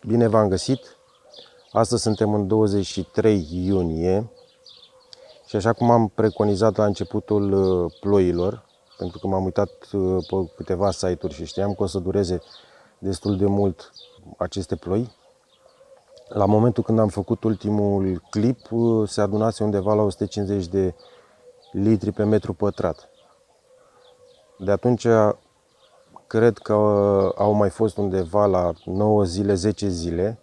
Bine v-am găsit! Astăzi suntem în 23 iunie și așa cum am preconizat la începutul ploilor, pentru că m-am uitat pe câteva site-uri și știam că o să dureze destul de mult aceste ploi, la momentul când am făcut ultimul clip se adunase undeva la 150 de litri pe metru pătrat. De atunci cred că au mai fost undeva la 9 zile, 10 zile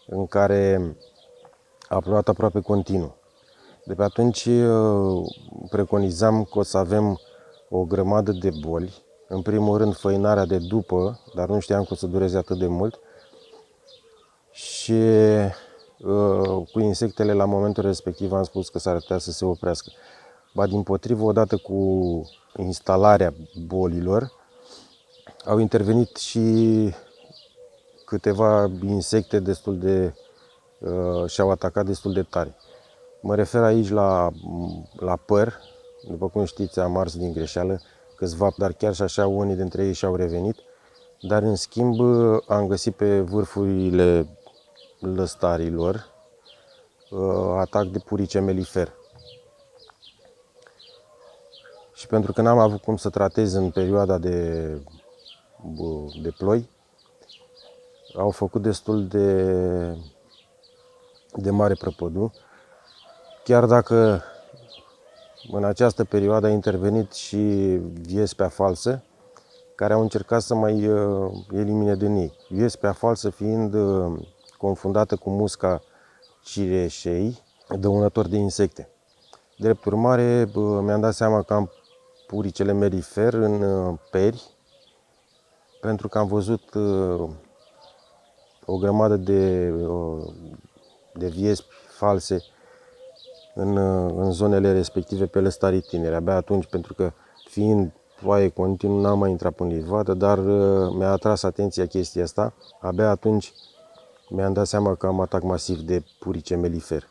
în care a plouat aproape continuu. De pe atunci preconizam că o să avem o grămadă de boli. În primul rând făinarea de după, dar nu știam că o să dureze atât de mult. Și cu insectele la momentul respectiv am spus că s-ar putea să se oprească. Ba dimpotrivă, odată cu instalarea bolilor, au intervenit și câteva insecte destul de și-au atacat destul de tare. Mă refer aici la păr. După cum știți, am ars din greșeală câțiva, dar chiar și așa unii dintre ei și-au revenit. Dar în schimb am găsit pe vârfurile lăstarilor atac de purice melifer. Și pentru că n-am avut cum să tratez în perioada de ploi, au făcut destul de mare prăpădu. Chiar dacă în această perioadă a intervenit și viespea falsă, care au încercat să mai elimine din ei. Viespea falsă fiind confundată cu musca cireșei, dăunător de insecte. Drept urmare, mi-am dat seama că am puricele melifer în peri, pentru că am văzut o grămadă de viespi false în zonele respective pe lăstarii tineri. Abia atunci, pentru că fiind ploaie continuu, n-am mai intrat în livadă, dar mi-a atras atenția chestia asta. Abia atunci mi-am dat seama că am atac masiv de purice melifer.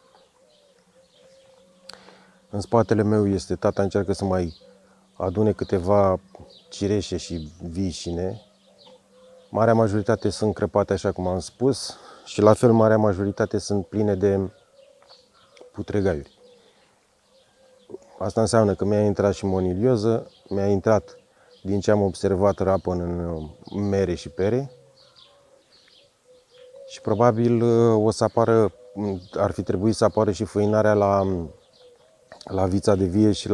În spatele meu este tata, încearcă să mai adune câteva cireșe și vișine. Marea majoritate sunt crăpate, așa cum am spus, și la fel marea majoritate sunt pline de putregaiuri. Asta înseamnă că mi-a intrat și monilioză, mi-a intrat, din ce am observat, rapăn în mere și pere și probabil o să apară, ar fi trebuit să apară și făinarea la vița de vie și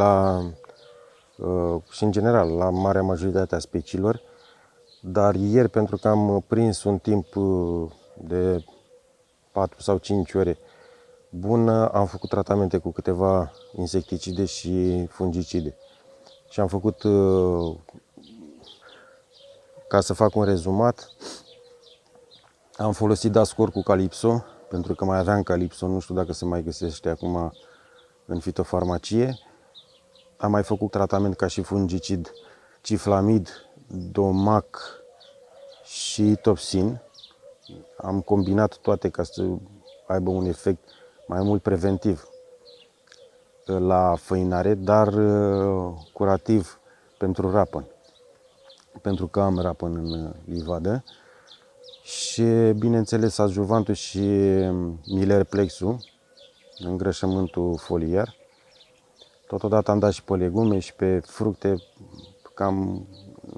și în general la marea majoritate a speciilor. Dar ieri, pentru că am prins un timp de 4 sau 5 ore bun, am făcut tratamente cu câteva insecticide și fungicide. Și am făcut, ca să fac un rezumat, am folosit Dascor cu Calypso, pentru că mai aveam Calypso, nu știu dacă se mai găsește acum în fitofarmacie. Am mai făcut tratament ca și fungicid Ciflamid, Domac și Topsin. Am combinat toate ca să aibă un efect mai mult preventiv la făinare, dar curativ pentru rapăn, pentru că am rapăn în livadă. Și bineînțeles adjuvantul și Millerplexul, îngrășământul foliar. Totodată am dat și pe legume și pe fructe, cam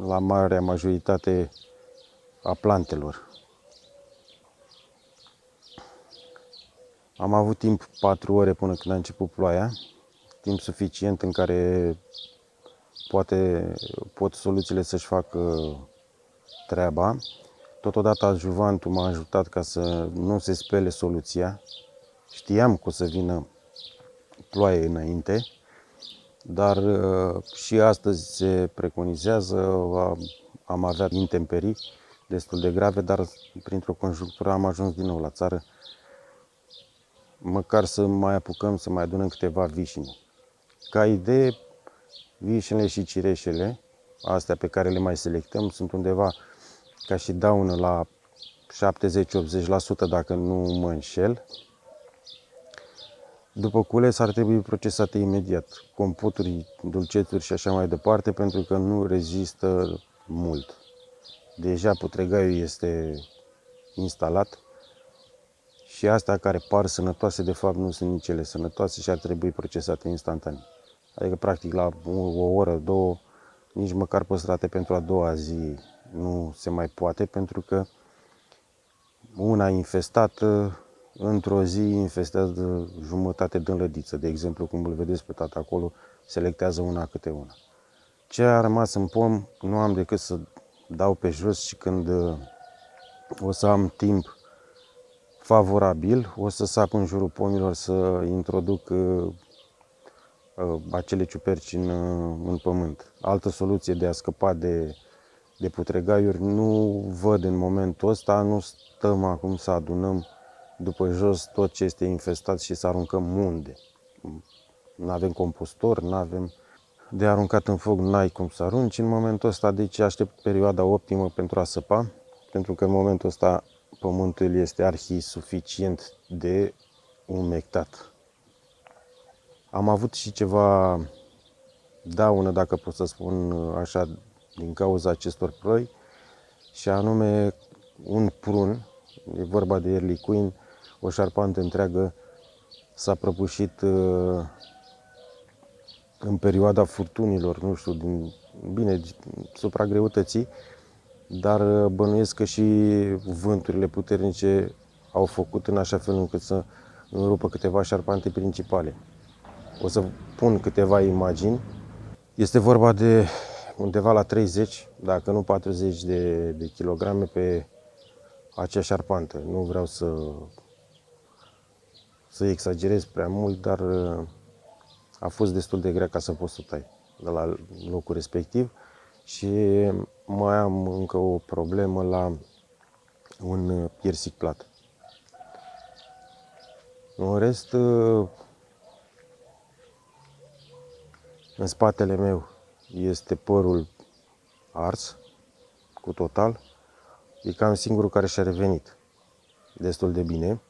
la marea majoritate a plantelor. Am avut timp 4 ore până când a început ploaia, timp suficient în care pot soluțiile să-și facă treaba. Totodată adjuvantul m-a ajutat ca să nu se spele soluția. Știam că o să vină ploaie înainte, dar și astăzi se preconizează, am avea intemperii destul de grave, dar printr-o conjunctură am ajuns din nou la țară. Măcar să mai apucăm să mai adunăm câteva vișini. Ca idee, vișinele și cireșele, astea pe care le mai selectăm, sunt undeva ca și daună la 70-80%, dacă nu mă înșel. După cules ar trebui procesate imediat, compoturi, dulcețuri și așa mai departe, pentru că nu rezistă mult. Deja putregaiul este instalat, Și astea care par sănătoase, de fapt nu sunt nici ele sănătoase și ar trebui procesate instantaneu. Adică, practic, la o oră, două, nici măcar păstrate pentru a doua zi nu se mai poate, pentru că una infestată, într-o zi infestează jumătate de înlădiță. De exemplu, cum îl vedeți pe tata acolo, selectează una câte una. Ce a rămas în pom, nu am decât să dau pe jos și când o să am timp favorabil, o să sap în jurul pomilor să introduc acele ciuperci în pământ. Altă soluție de a scăpa de putregaiuri nu văd în momentul ăsta, nu stăm acum să adunăm după jos tot ce este infestat și să aruncăm unde. Nu avem compostor, nu avem de aruncat în foc, n-ai cum să arunci în momentul ăsta, deci aștept perioada optimă pentru a săpa, pentru că în momentul ăsta pământul este arhi suficient de umectat. Am avut și ceva daună, dacă pot să spun așa, din cauza acestor ploi, și anume un prun, e vorba de Early Queen, o șarpantă întreagă s-a prăbușit în perioada furtunilor, nu știu, bine, supragreutății, dar bănuiesc că și vânturile puternice au făcut în așa fel încât să înrupă câteva șarpante principale. O să pun câteva imagini. Este vorba de undeva la 30, dacă nu 40 de kilograme pe acea șarpantă. Nu vreau să exagerez prea mult, dar a fost destul de grea ca să pot să tai de la locul respectiv. Și mai am încă o problemă la un piersic plat. În rest, în spatele meu este părul ars cu total. E cam singurul care și-a revenit destul de bine.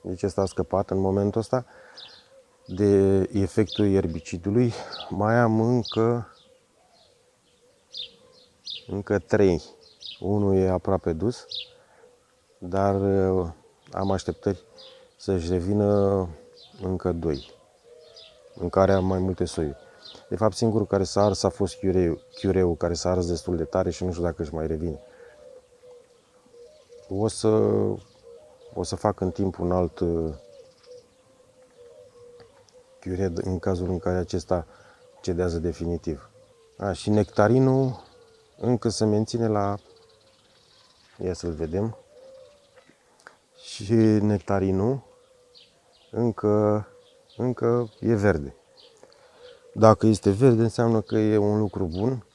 Deci ăsta a scăpat în momentul ăsta de efectul erbicidului. Mai am încă 3. Unul e aproape dus, dar am așteptări să-și revină încă 2, în care am mai multe soiuri. De fapt, singurul care s-a ars a fost chiureul, care s-a ars destul de tare și nu știu dacă își mai revine. O să fac în timp un alt chiure în cazul în care acesta cedează definitiv. Și nectarinul încă se menține la... Ia să-l vedem. Și nectarinul încă e verde. Dacă este verde, înseamnă că e un lucru bun.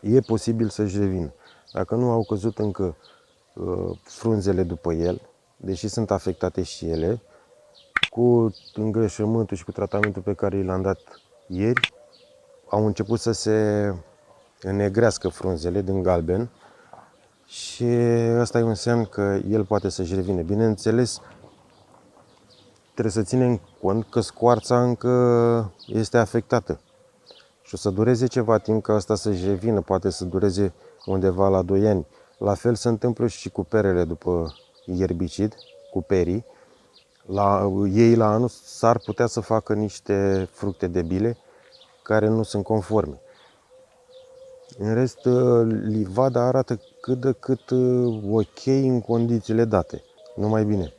E posibil să-și revină. Dacă nu au căzut încă frunzele după el, deși sunt afectate și ele, cu îngrășământul și cu tratamentul pe care l-am dat ieri, au început să se înnegrească frunzele din galben și ăsta e un semn că el poate să-și revină. Bineînțeles, trebuie să ținem cont că scoarța încă este afectată și o să dureze ceva timp ca asta să-și revină, poate să dureze undeva la 2 ani. La fel se întâmplă și cu perele după ierbicid, cu perii. Ei la anul s-ar putea să facă niște fructe debile care nu sunt conforme. În rest, livada arată cât de cât ok în condițiile date, numai bine.